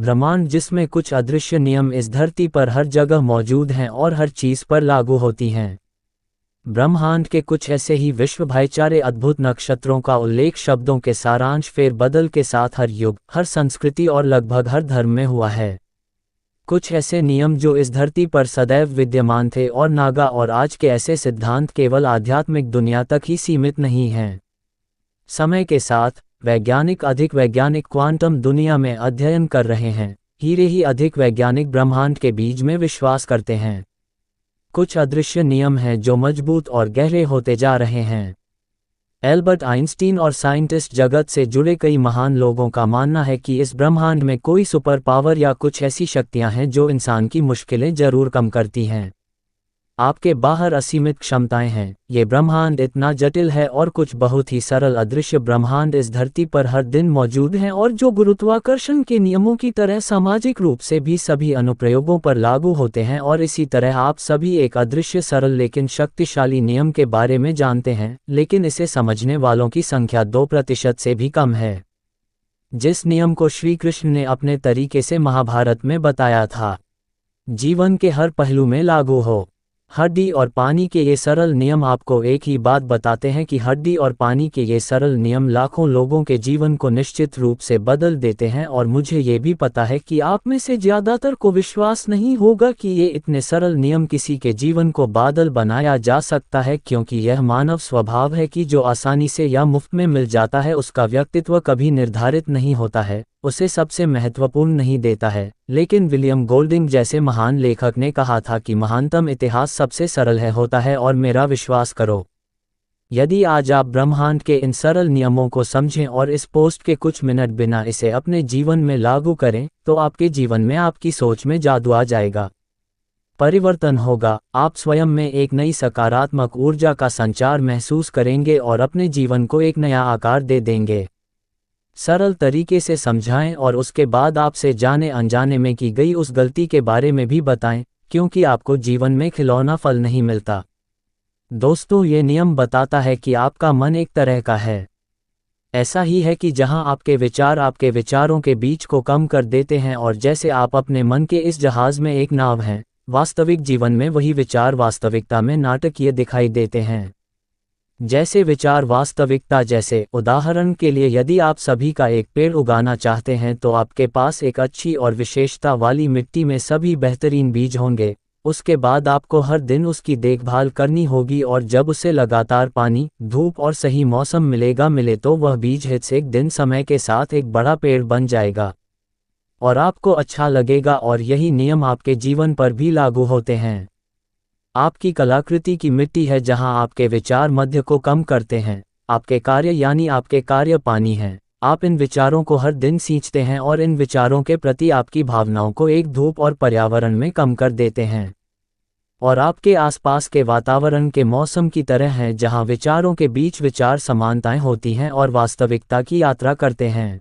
ब्रह्मांड जिसमें कुछ अदृश्य नियम इस धरती पर हर जगह मौजूद हैं और हर चीज़ पर लागू होती हैं। ब्रह्मांड के कुछ ऐसे ही विश्व भाईचारे अद्भुत नक्षत्रों का उल्लेख शब्दों के सारांश फेर बदल के साथ हर युग, हर संस्कृति और लगभग हर धर्म में हुआ है। कुछ ऐसे नियम जो इस धरती पर सदैव विद्यमान थे और नागा और आज के ऐसे सिद्धांत केवल आध्यात्मिक दुनिया तक ही सीमित नहीं हैं। समय के साथ अधिक वैज्ञानिक क्वांटम दुनिया में अध्ययन कर रहे हैं, हीरे ही अधिक वैज्ञानिक ब्रह्मांड के बीज में विश्वास करते हैं। कुछ अदृश्य नियम हैं जो मजबूत और गहरे होते जा रहे हैं। एल्बर्ट आइंस्टीन और साइंटिस्ट जगत से जुड़े कई महान लोगों का मानना है कि इस ब्रह्मांड में कोई सुपर पावर या कुछ ऐसी शक्तियां हैं जो इंसान की मुश्किलें जरूर कम करती हैं। आपके बाहर असीमित क्षमताएं हैं। ये ब्रह्मांड इतना जटिल है और कुछ बहुत ही सरल अदृश्य ब्रह्मांड इस धरती पर हर दिन मौजूद हैं और जो गुरुत्वाकर्षण के नियमों की तरह सामाजिक रूप से भी सभी अनुप्रयोगों पर लागू होते हैं। और इसी तरह आप सभी एक अदृश्य सरल लेकिन शक्तिशाली नियम के बारे में जानते हैं, लेकिन इसे समझने वालों की संख्या 2% से भी कम है। जिस नियम को श्री कृष्ण ने अपने तरीके से महाभारत में बताया था, जीवन के हर पहलू में लागू हो। हड्डी और पानी के ये सरल नियम आपको एक ही बात बताते हैं कि हड्डी और पानी के ये सरल नियम लाखों लोगों के जीवन को निश्चित रूप से बदल देते हैं। और मुझे ये भी पता है कि आप में से ज़्यादातर को विश्वास नहीं होगा कि ये इतने सरल नियम किसी के जीवन को बादल बनाया जा सकता है, क्योंकि यह मानव स्वभाव है कि जो आसानी से या मुफ्त में मिल जाता है उसका व्यक्तित्व कभी निर्धारित नहीं होता है, उसे सबसे महत्वपूर्ण नहीं देता है। लेकिन विलियम गोल्डिंग जैसे महान लेखक ने कहा था कि महानतम इतिहास सबसे सरल होता है। और मेरा विश्वास करो, यदि आज आप ब्रह्मांड के इन सरल नियमों को समझें और इस पोस्ट के कुछ मिनट बिना इसे अपने जीवन में लागू करें, तो आपके जीवन में आपकी सोच में जादू आ जाएगा। परिवर्तन होगा। आप स्वयं में एक नई सकारात्मक ऊर्जा का संचार महसूस करेंगे और अपने जीवन को एक नया आकार दे देंगे। सरल तरीके से समझाएं और उसके बाद आपसे जाने अनजाने में की गई उस गलती के बारे में भी बताएं, क्योंकि आपको जीवन में खिलौना फल नहीं मिलता। दोस्तों, ये नियम बताता है कि आपका मन एक तरह का है। ऐसा ही है कि जहां आपके विचार आपके विचारों के बीच को कम कर देते हैं, और जैसे आप अपने मन के इस जहाज में एक नाव हैं, वास्तविक जीवन में वही विचार वास्तविकता में नाटकीय दिखाई देते हैं। जैसे विचार वास्तविकता, जैसे उदाहरण के लिए यदि आप सभी का एक पेड़ उगाना चाहते हैं तो आपके पास एक अच्छी और विशेषता वाली मिट्टी में सभी बेहतरीन बीज होंगे। उसके बाद आपको हर दिन उसकी देखभाल करनी होगी, और जब उसे लगातार पानी, धूप और सही मौसम मिले तो वह बीज हित एक दिन समय के साथ एक बड़ा पेड़ बन जाएगा और आपको अच्छा लगेगा। और यही नियम आपके जीवन पर भी लागू होते हैं। आपकी कलाकृति की मिट्टी है जहां आपके विचार मध्य को कम करते हैं। आपके कार्य यानी आपके कार्य पानी हैं। आप इन विचारों को हर दिन सींचते हैं और इन विचारों के प्रति आपकी भावनाओं को एक धूप और पर्यावरण में कम कर देते हैं। और आपके आसपास के वातावरण के मौसम की तरह हैं, जहां विचारों के बीच विचार समानताएं होती हैं और वास्तविकता की यात्रा करते हैं।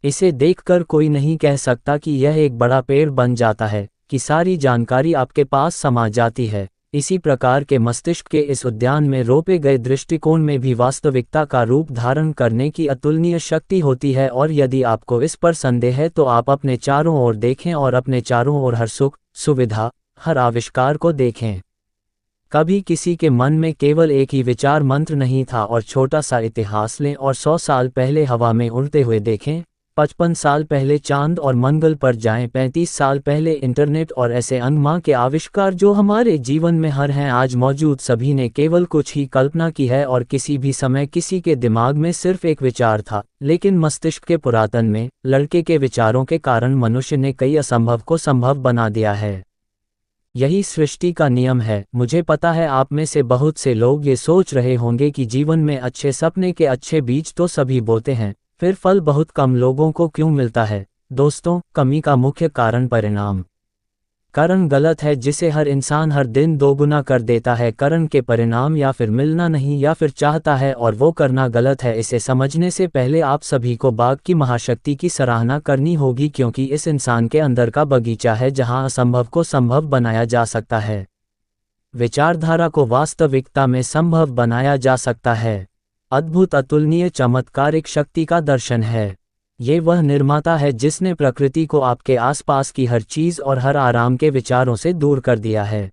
इसे देखकर कोई नहीं कह सकता कि यह एक बड़ा पेड़ बन जाता है, कि सारी जानकारी आपके पास समा जाती है। इसी प्रकार के मस्तिष्क के इस उद्यान में रोपे गए दृष्टिकोण में भी वास्तविकता का रूप धारण करने की अतुलनीय शक्ति होती है। और यदि आपको इस पर संदेह है तो आप अपने चारों ओर देखें और अपने चारों ओर हर सुख, सुविधा, हर आविष्कार को देखें। कभी किसी के मन में केवल एक ही विचार मंत्र नहीं था। और छोटा सा इतिहास लें और 100 साल पहले हवा में उड़ते हुए देखें, 55 साल पहले चांद और मंगल पर जाएं, 35 साल पहले इंटरनेट और ऐसे अनगिनत के आविष्कार जो हमारे जीवन में हर हैं आज मौजूद, सभी ने केवल कुछ ही कल्पना की है। और किसी भी समय किसी के दिमाग में सिर्फ एक विचार था, लेकिन मस्तिष्क के पुरातन में लड़के के विचारों के कारण मनुष्य ने कई असंभव को संभव बना दिया है। यही सृष्टि का नियम है। मुझे पता है आप में से बहुत से लोग ये सोच रहे होंगे कि जीवन में अच्छे सपने के अच्छे बीज तो सभी बोते हैं, फिर फल बहुत कम लोगों को क्यों मिलता है? दोस्तों, कमी का मुख्य कारण परिणाम कारण गलत है, जिसे हर इंसान हर दिन दोगुना कर देता है। कारण के परिणाम या फिर मिलना नहीं या फिर चाहता है और वो करना गलत है। इसे समझने से पहले आप सभी को बाग की महाशक्ति की सराहना करनी होगी, क्योंकि इस इंसान के अंदर का बगीचा है जहां असंभव को संभव बनाया जा सकता है, विचारधारा को वास्तविकता में संभव बनाया जा सकता है। अद्भुत, अतुलनीय, चमत्कारिक शक्ति का दर्शन है। ये वह निर्माता है जिसने प्रकृति को आपके आसपास की हर चीज़ और हर आराम के विचारों से दूर कर दिया है।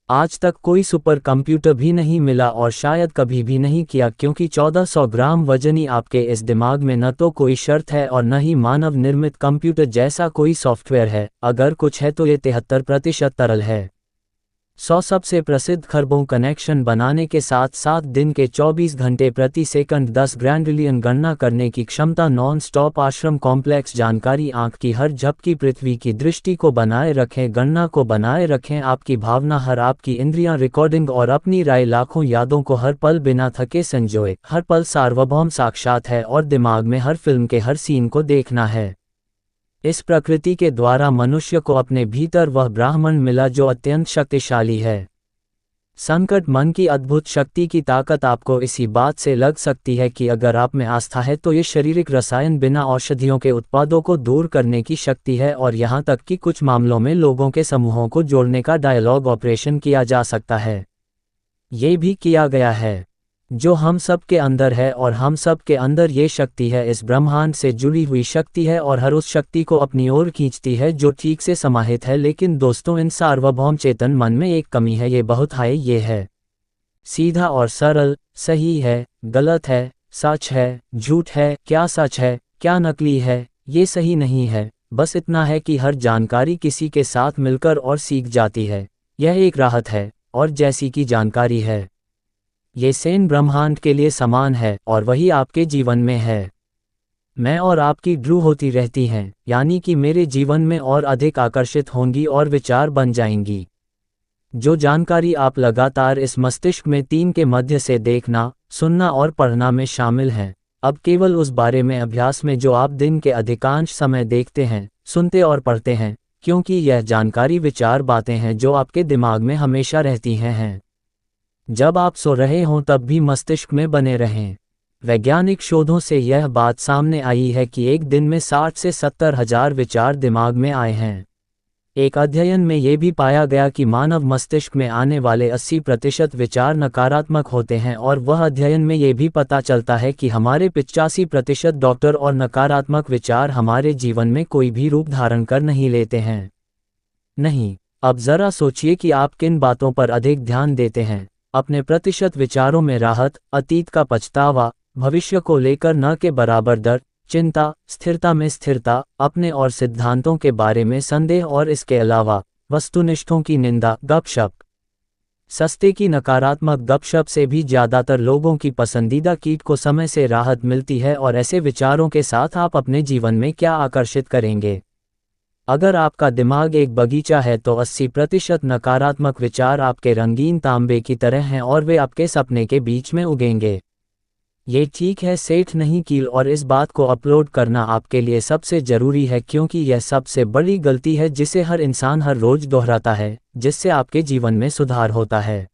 आज तक कोई सुपर कंप्यूटर भी नहीं मिला और शायद कभी भी नहीं किया, क्योंकि 1400 ग्राम वजनी आपके इस दिमाग में न तो कोई शर्त है और न ही मानव निर्मित कंप्यूटर जैसा कोई सॉफ्टवेयर है। अगर कुछ है तो ये 73% तरल है। 100 सबसे प्रसिद्ध खरबों कनेक्शन बनाने के साथ साथ दिन के 24 घंटे प्रति सेकंड 10 ग्रैंडिलियन गणना करने की क्षमता, नॉन स्टॉप आश्रम कॉम्प्लेक्स जानकारी, आंख की हर झपकी पृथ्वी की दृष्टि को बनाए रखें, गणना को बनाए रखें, आपकी भावना, हर आपकी इंद्रियां, रिकॉर्डिंग और अपनी राय, लाखों यादों को हर पल बिना थके संजोए। हर पल सार्वभौम साक्षात है और दिमाग में हर फिल्म के हर सीन को देखना है। इस प्रकृति के द्वारा मनुष्य को अपने भीतर वह ब्राह्मण मिला जो अत्यंत शक्तिशाली है। संकट मन की अद्भुत शक्ति की ताकत आपको इसी बात से लग सकती है कि अगर आप में आस्था है तो ये शारीरिक रसायन बिना औषधियों के उत्पादों को दूर करने की शक्ति है, और यहाँ तक कि कुछ मामलों में लोगों के समूहों को जोड़ने का डायलॉग ऑपरेशन किया जा सकता है। ये भी किया गया है जो हम सब के अंदर है, और हम सब के अंदर ये शक्ति है, इस ब्रह्मांड से जुड़ी हुई शक्ति है और हर उस शक्ति को अपनी ओर खींचती है जो ठीक से समाहित है। लेकिन दोस्तों, इन सार्वभौम चेतन मन में एक कमी है, ये बहुत हाई, ये है सीधा और सरल, सही है, गलत है, सच है, झूठ है, क्या सच है, क्या नकली है, ये सही नहीं है। बस इतना है कि हर जानकारी किसी के साथ मिलकर और सीख जाती है। यह एक राहत है और जैसी की जानकारी है, ये सेन ब्रह्मांड के लिए समान है और वही आपके जीवन में है। मैं और आपकी ड्रू होती रहती हैं, यानी कि मेरे जीवन में और अधिक आकर्षित होंगी और विचार बन जाएंगी। जो जानकारी आप लगातार इस मस्तिष्क में 3 के मध्य से देखना, सुनना और पढ़ना में शामिल हैं, अब केवल उस बारे में अभ्यास में जो आप दिन के अधिकांश समय देखते हैं, सुनते और पढ़ते हैं, क्योंकि यह जानकारी, विचार, बातें हैं जो आपके दिमाग में हमेशा रहती हैं। जब आप सो रहे हों तब भी मस्तिष्क में बने रहें। वैज्ञानिक शोधों से यह बात सामने आई है कि एक दिन में 60 से 70 हजार विचार दिमाग में आए हैं। एक अध्ययन में यह भी पाया गया कि मानव मस्तिष्क में आने वाले 80% विचार नकारात्मक होते हैं, और वह अध्ययन में यह भी पता चलता है कि हमारे 85% डॉक्टर और नकारात्मक विचार हमारे जीवन में कोई भी रूप धारण कर नहीं लेते हैं। नहीं, अब जरा सोचिए कि आप किन बातों पर अधिक ध्यान देते हैं। अपने प्रतिशत विचारों में राहत, अतीत का पछतावा, भविष्य को लेकर न के बराबर डर, चिंता, स्थिरता में स्थिरता, अपने और सिद्धांतों के बारे में संदेह, और इसके अलावा वस्तुनिष्ठों की निंदा, गपशप। सस्ते की नकारात्मक गपशप से भी ज़्यादातर लोगों की पसंदीदा कीट को समय से राहत मिलती है, और ऐसे विचारों के साथ आप अपने जीवन में क्या आकर्षित करेंगे। अगर आपका दिमाग एक बगीचा है तो 80% नकारात्मक विचार आपके रंगीन तांबे की तरह हैं और वे आपके सपने के बीच में उगेंगे। ये ठीक है, सेठ नहीं कील, और इस बात को अपलोड करना आपके लिए सबसे ज़रूरी है, क्योंकि यह सबसे बड़ी गलती है जिसे हर इंसान हर रोज़ दोहराता है, जिससे आपके जीवन में सुधार होता है।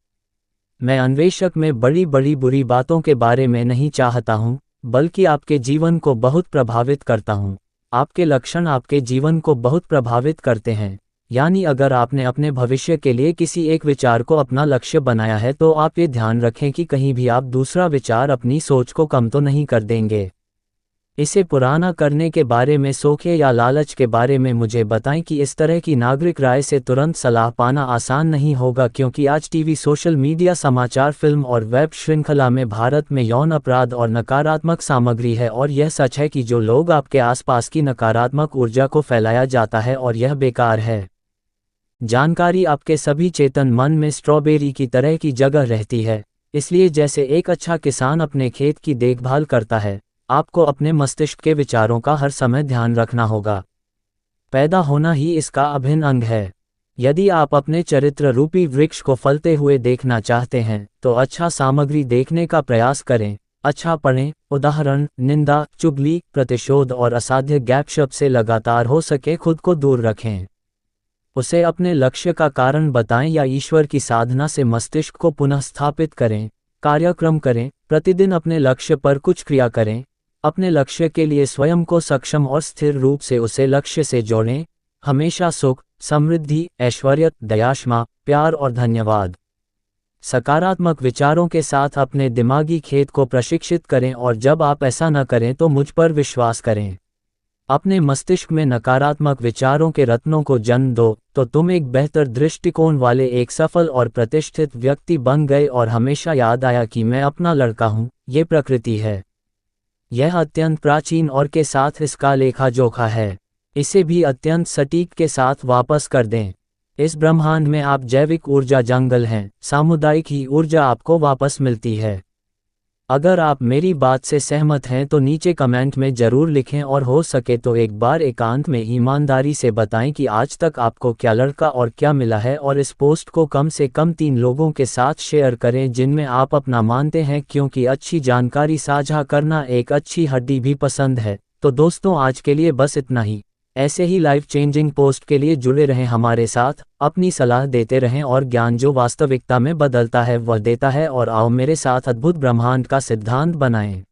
मैं अन्वेषक में बड़ी बड़ी बुरी बातों के बारे में नहीं चाहता हूँ, बल्कि आपके जीवन को बहुत प्रभावित करता हूँ। आपके लक्षण आपके जीवन को बहुत प्रभावित करते हैं। यानी अगर आपने अपने भविष्य के लिए किसी एक विचार को अपना लक्ष्य बनाया है तो आप ये ध्यान रखें कि कहीं भी आप दूसरा विचार अपनी सोच को कम तो नहीं कर देंगे। इसे पुराना करने के बारे में सोचें या लालच के बारे में मुझे बताएं कि इस तरह की नागरिक राय से तुरंत सलाह पाना आसान नहीं होगा, क्योंकि आज टीवी, सोशल मीडिया, समाचार, फिल्म और वेब श्रृंखला में भारत में यौन अपराध और नकारात्मक सामग्री है, और यह सच है कि जो लोग आपके आसपास की नकारात्मक ऊर्जा को फैलाया जाता है और यह बेकार है। जानकारी आपके सभी चेतन मन में स्ट्रॉबेरी की तरह की जगह रहती है, इसलिए जैसे एक अच्छा किसान अपने खेत की देखभाल करता है, आपको अपने मस्तिष्क के विचारों का हर समय ध्यान रखना होगा। पैदा होना ही इसका अभिन्न अंग है। यदि आप अपने चरित्र रूपी वृक्ष को फलते हुए देखना चाहते हैं तो अच्छा सामग्री देखने का प्रयास करें, अच्छा पढ़ें, उदाहरण, निंदा, चुगली, प्रतिशोध और असाध्य गैपशप से लगातार हो सके खुद को दूर रखें। उसे अपने लक्ष्य का कारण बताएं या ईश्वर की साधना से मस्तिष्क को पुनः स्थापित करें। कार्यक्रम करें, प्रतिदिन अपने लक्ष्य पर कुछ क्रिया करें। अपने लक्ष्य के लिए स्वयं को सक्षम और स्थिर रूप से उसे लक्ष्य से जोड़ें। हमेशा सुख, समृद्धि, ऐश्वर्य, दया, क्षमा, प्यार और धन्यवाद। सकारात्मक विचारों के साथ अपने दिमागी खेत को प्रशिक्षित करें और जब आप ऐसा न करें तो मुझ पर विश्वास करें। अपने मस्तिष्क में नकारात्मक विचारों के रत्नों को जन्म दो, तो तुम एक बेहतर दृष्टिकोण वाले एक सफल और प्रतिष्ठित व्यक्ति बन गए और हमेशा याद आया कि मैं अपना लड़का हूँ, ये प्रकृति है। यह अत्यंत प्राचीन और के साथ इसका लेखा जोखा है। इसे भी अत्यंत सटीक के साथ वापस कर दें। इस ब्रह्मांड में आप जैविक ऊर्जा जंगल हैं, सामुदायिक ही ऊर्जा आपको वापस मिलती है। अगर आप मेरी बात से सहमत हैं तो नीचे कमेंट में ज़रूर लिखें और हो सके तो एक बार एकांत में ईमानदारी से बताएं कि आज तक आपको क्या लड़का और क्या मिला है, और इस पोस्ट को कम से कम 3 लोगों के साथ शेयर करें जिनमें आप अपना मानते हैं, क्योंकि अच्छी जानकारी साझा करना एक अच्छी हड्डी भी पसंद है। तो दोस्तों, आज के लिए बस इतना ही। ऐसे ही लाइफ चेंजिंग पोस्ट के लिए जुड़े रहें हमारे साथ, अपनी सलाह देते रहें और ज्ञान जो वास्तविकता में बदलता है वह देता है। और आओ मेरे साथ अद्भुत ब्रह्मांड का सिद्धांत बनाएं।